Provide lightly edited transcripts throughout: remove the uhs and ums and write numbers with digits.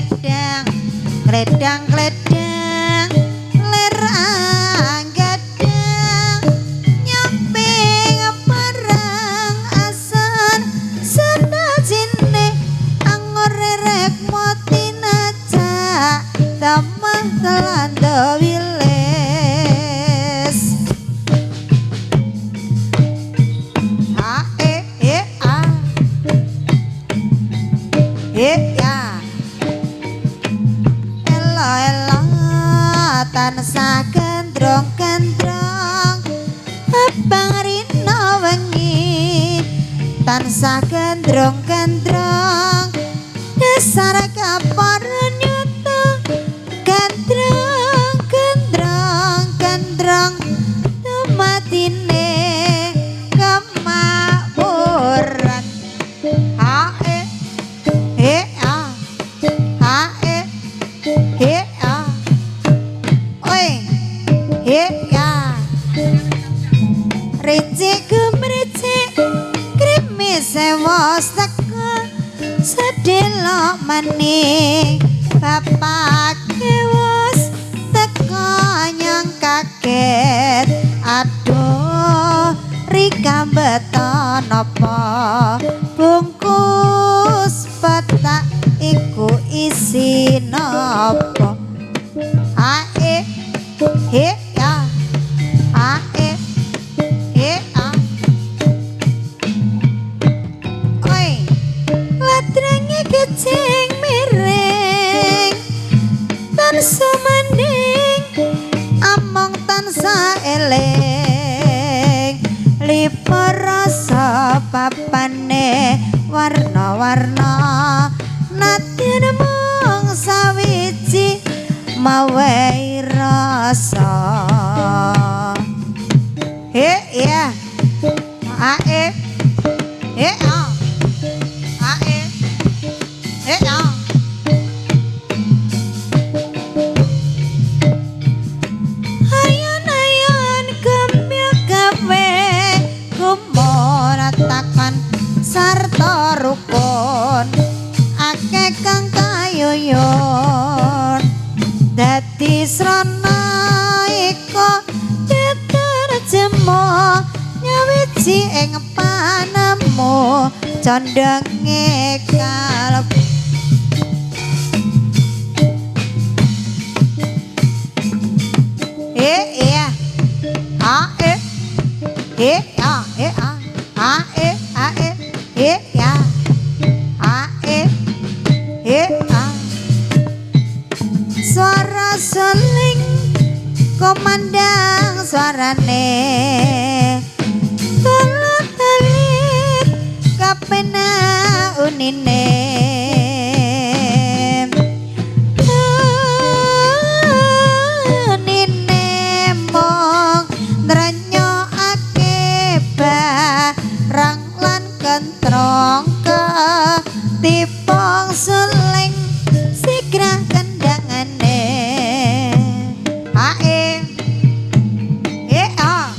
gledang gledang gledang lerang gadang nyamping parang asan sedajine angor rek motina cak damah telanda wiles ya elo elo tansah gendrong-gendrong abang rino wengi tansah gendrong-gendrong dasar kapar nyuto gendrong-gendrong tumatine kemakmuran Ricik gemricik krimis sewos teko sedelok maning bapak kewos teko nyang kaget aduh rika beton apa bungkus petak iku isi nopo ae he ya ae he a oi latrange kecing miring tan sumaning among tansah eling lipur rasa papane warna-warna natin mung sawiji mawe rasa he ya ae he a ae he a ayon-ayon gemya gawe kumuratakan sarta rukun akeh kang kayuyon dadi srana iko diterjemo nyawiji ing panemu condenge kalep iya a e a e a e a e ya a e a suara seling komandang suarane tulut-tulit kapena unine unine mong dranyo ake barang lan kentrong ke tipong seling sigrah kendangane ae a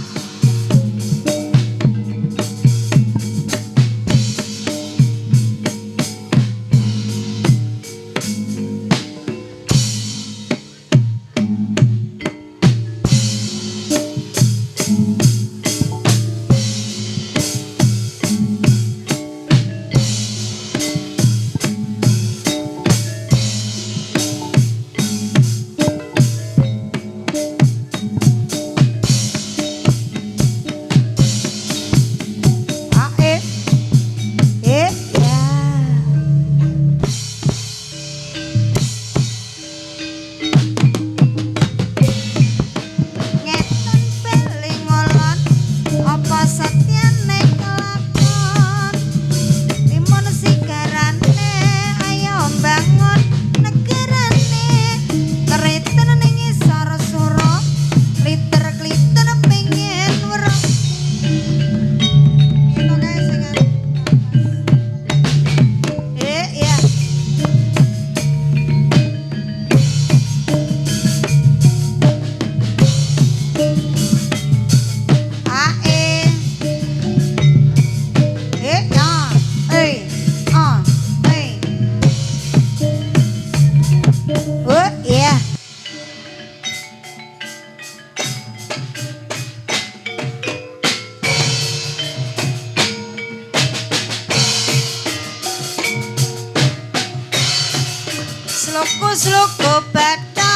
Sluku-sluku beda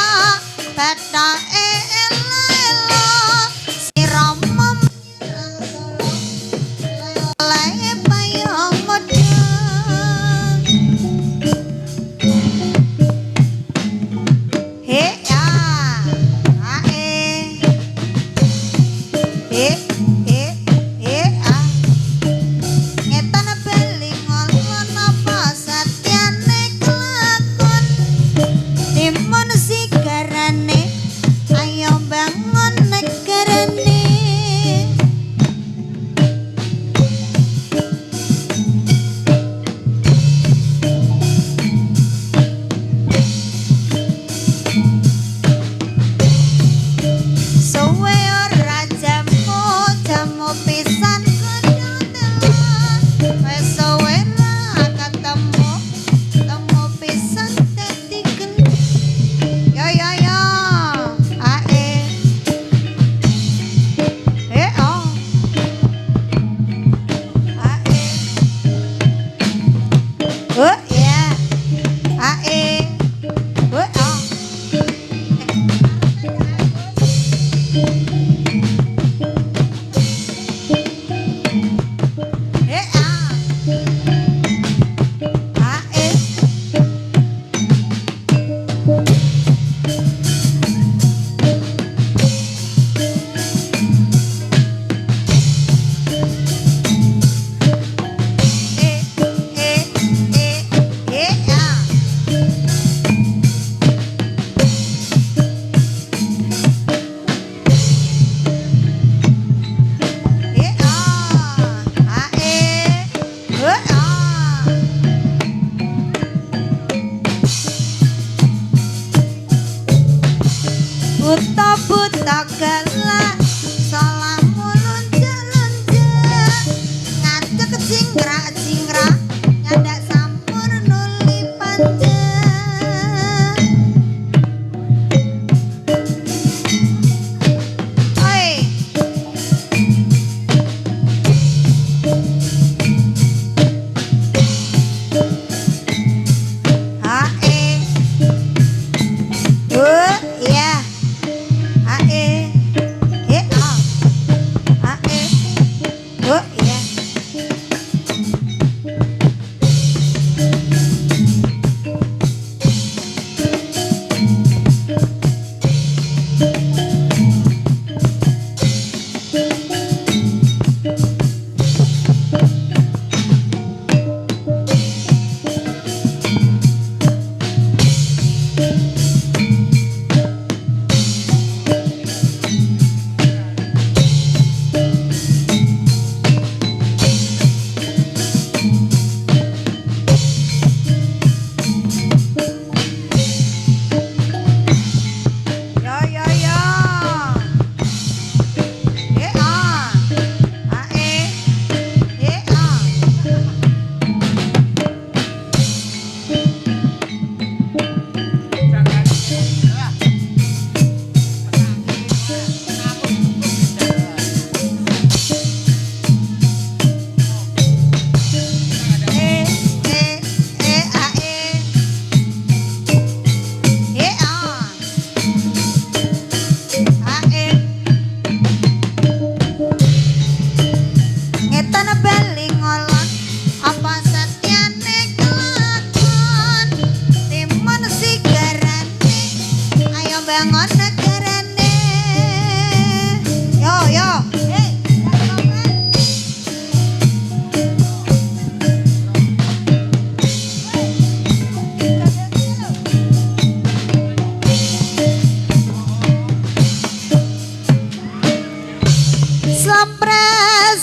beda elo sirama lele payung modang he ya ae he a ngetan beling ngolon apa satyane kelakon timun sigarane ayo bangun negarane suwe ora jamu jamu pisan kudu telan wes suwe ra ketemu temu pisan dadi geni yo ae oh ae oh ya ae oh buta galak salamu lunja-lunja ngajak jingrak-jingrak nyandak sampur nuli panja oi ae ya ae oh ya bangun negarane yo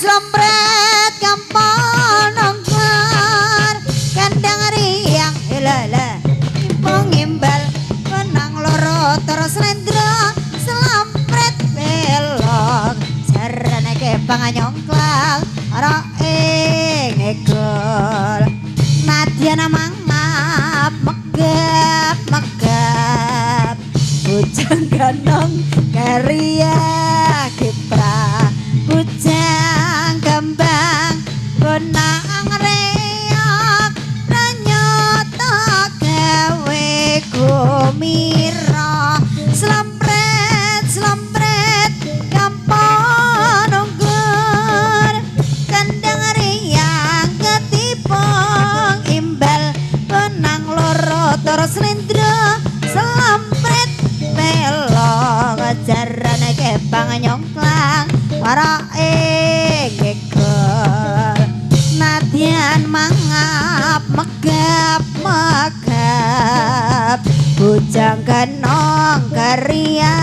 Slempret kampung nongkar kandang riang lala pengimbal menang loro terus lendra slempret belok jarane ke panganyongklang ora ngegol nadyan mangap megap bujang ganong karya kipra bujang kembang gonang reok pranyata gawe kumira slempret slempret gampang nunggur kendang riang ketipung imbal benang loro terus slendro slempret melo kejaran kepang nyongklang warake geger nadyan mangap megap megap bujang genong keria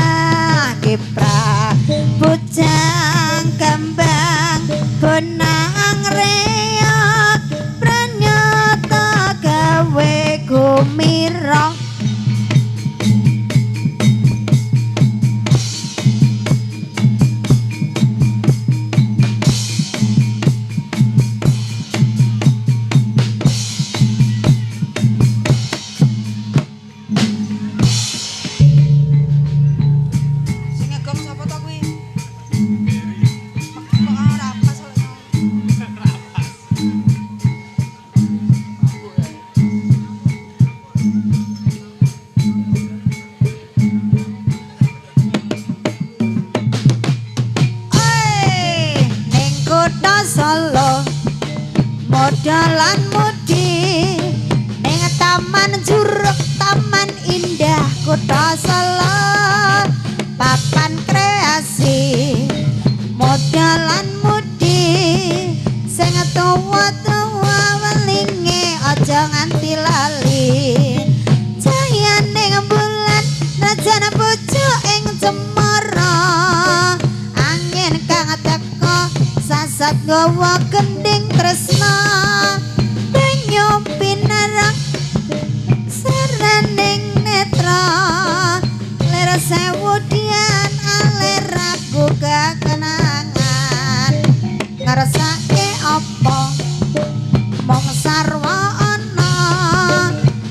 kipra bujang kembang benang reok pranyata gawe kumirong Solo modalan mudi ning taman juruk taman indah kota Solo papan kreasi modalan mudi sing tuwa-tuwa welinge aja nganti lali cahyaning bulan najan bojo ing cemara angin kang teka sasat gawa gending tresna denyo pinarak seraning netra ler sewu dian aleraku kekenangan ngersake apa mong sarwa ana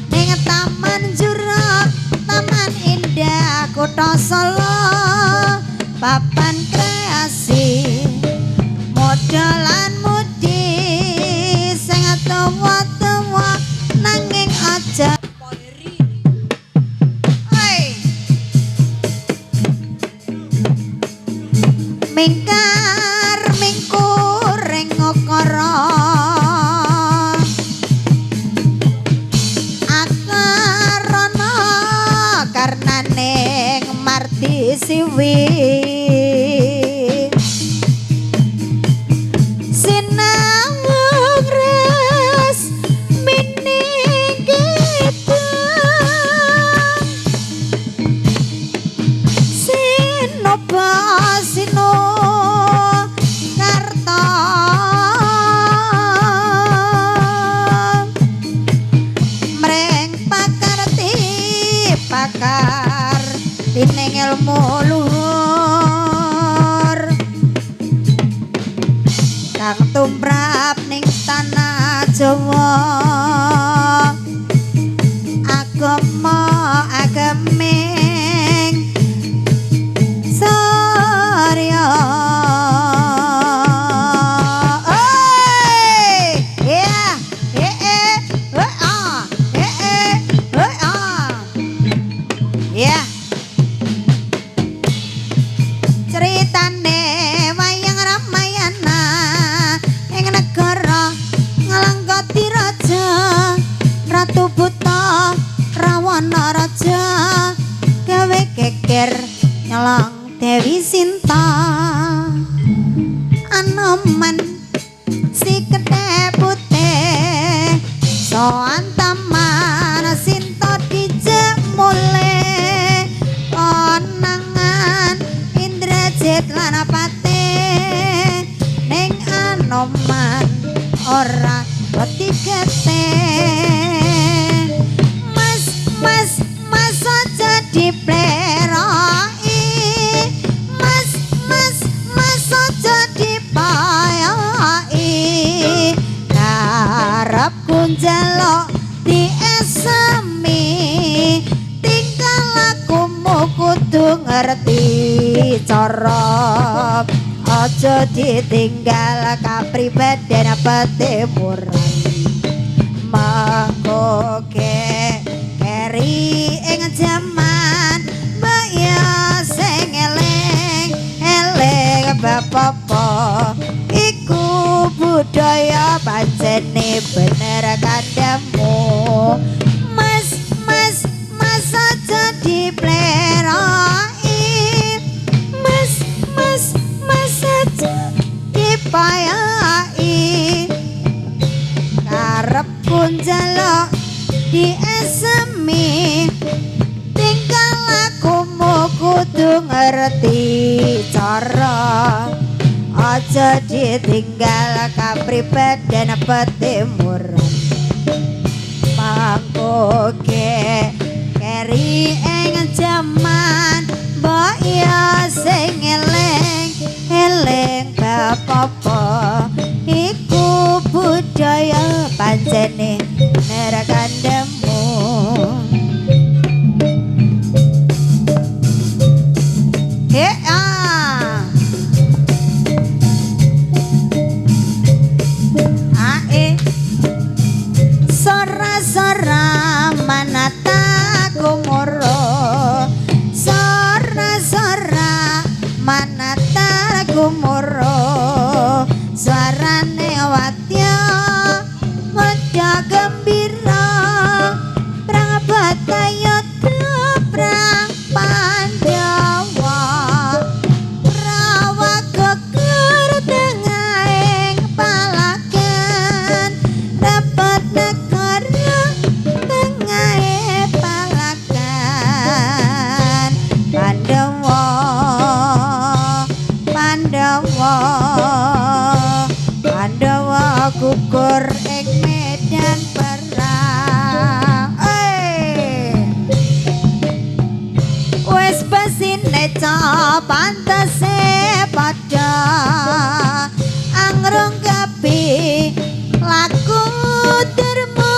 ning taman juruk taman indah kota Solo papan kreasi modalan mudi sing tuwa-tuwa nanging aja mingkar mingkur ing ngokara akarana karnaning marti siwi Sino karta mreng pakar tining ilmu luhur kang tumrap ning tanah Jawa agama ageming ceritane wayang Ramayana ing negara nglangkoti raja Ratu Buta Rawana raja gawe geger nyolong Dewi Sinta Anoman si kedhe putih soan taman Sinta dijak mulai konangan Indrajit lan Patih ning Anoman ora ketigete mas aja dipleroi mas aja dipayoi karepku njaluk diesemi tingkah lakumu kudu ngerti cara aja ditinggal kapribaden patimuran mangko keri ing pancene bener kandemu mas aja dipleroi mas aja dipayai karepku njaluk diesemi tingkah lakumu kudu ngerti cara aja ditinggal kapribadian petimuran pangkoke keri ing jaman mbok ya sing eling bapa iku budaya pancene nerakandemu Sora manata gumoro Sora manata gumoro suarane watya modha gembira prabot kaya prang Pandhawa rawa geger tengahing palagan dapat negara tengahing palagan Pandhawa Pandhawa gugur ing medan perang wis besine pantese padha angrungkepi laku derma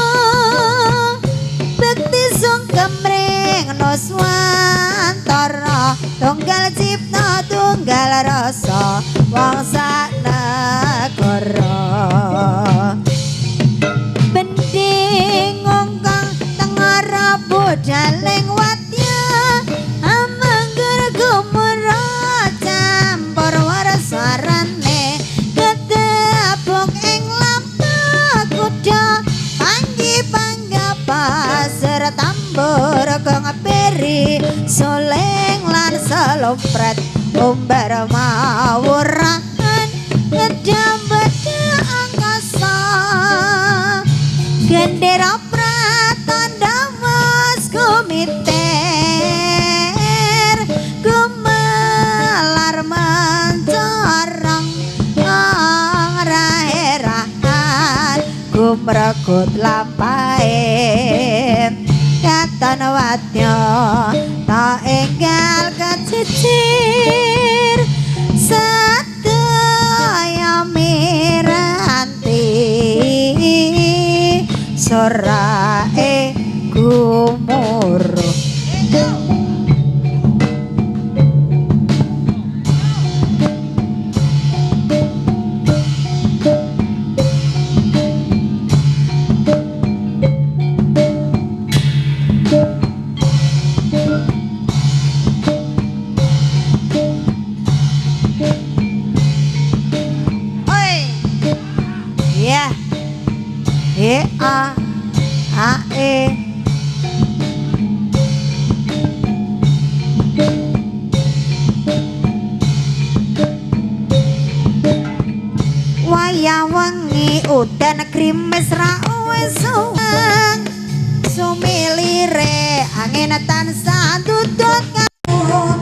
bekti sungkem ring nuswantara tunggal cipta tunggal rasa wong sak negara bending ngongkang tengara bodaling watya amangger gumara campur warasarane kedabuk ing lampa kuda panggi panggapa serta tambur kang peri soleng lan selompret umbar mawuran ngedambet angkasa gendera pratandha mas kumiter gumelar mencorong rahe-rahan gumregut lampahe katon watya tak enggal kecicir sedaya miranti sorae gumuruh wayah wengi udan krimis ra wis suweng sumilire angin tansah tutut oh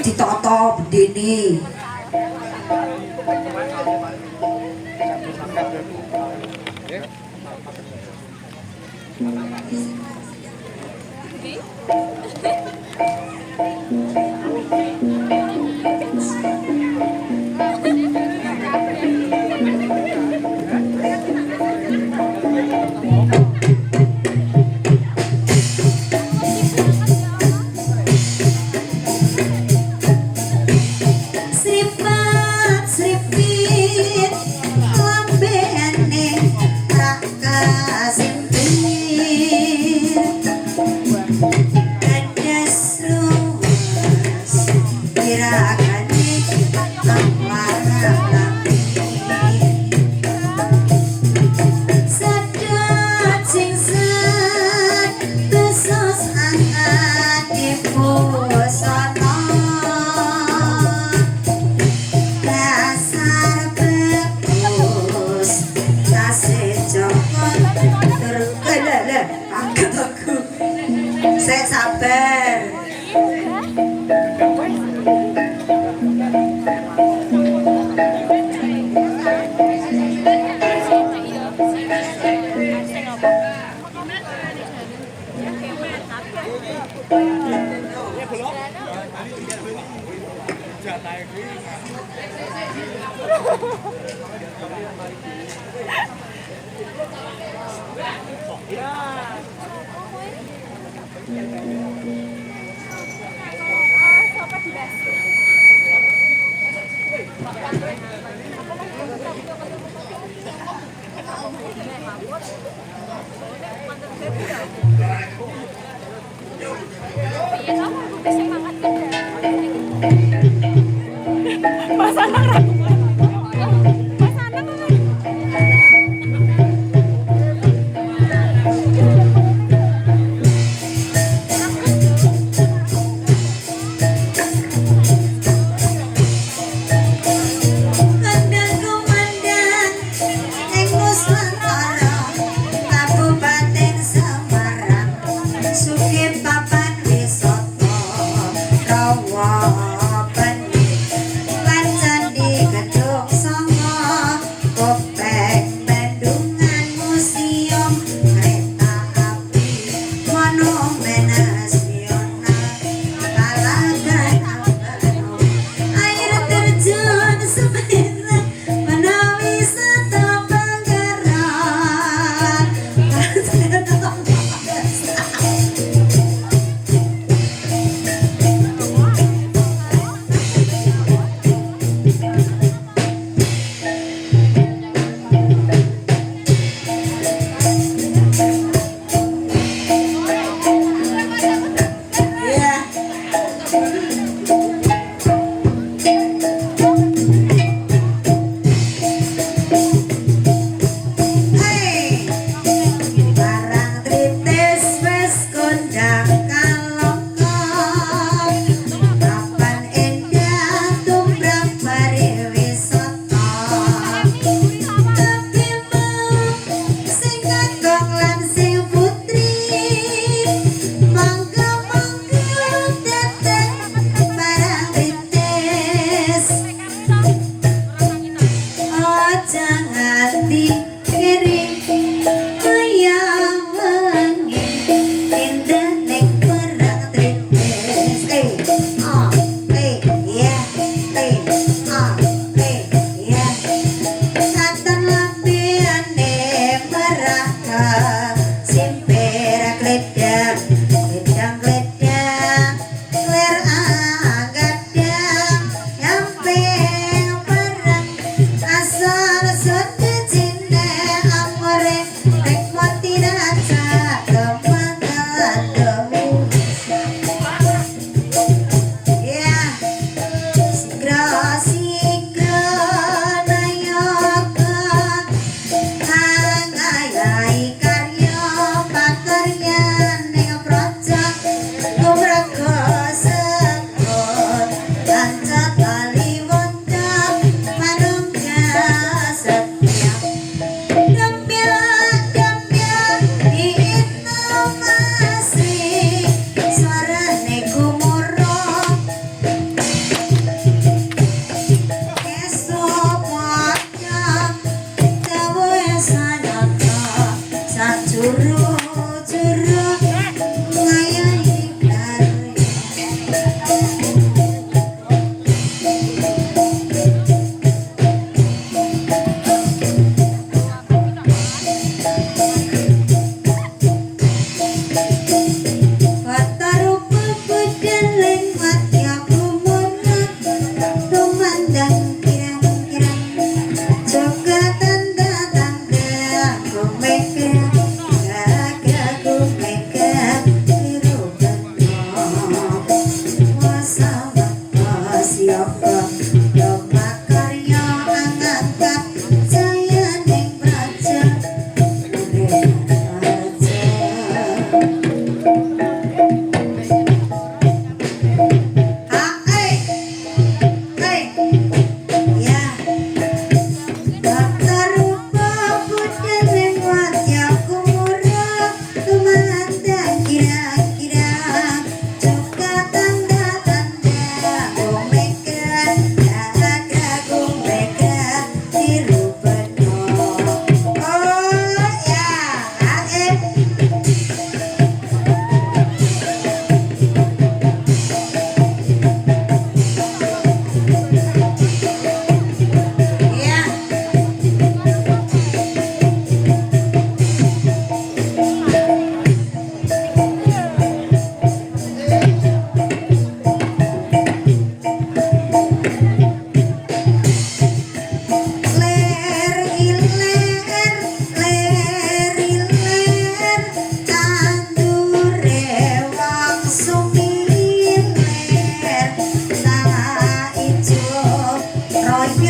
ditata bedene. Sripat sripit lambene rak kasimpit kadas luas irakane amlarang sadhat sing tesos angan dipusana dasar bagus kasih cokot terkelele aku saya sabar. Papan wisata rawa bening lan candi Yoko Doma karya angkat jaya ning praja Roy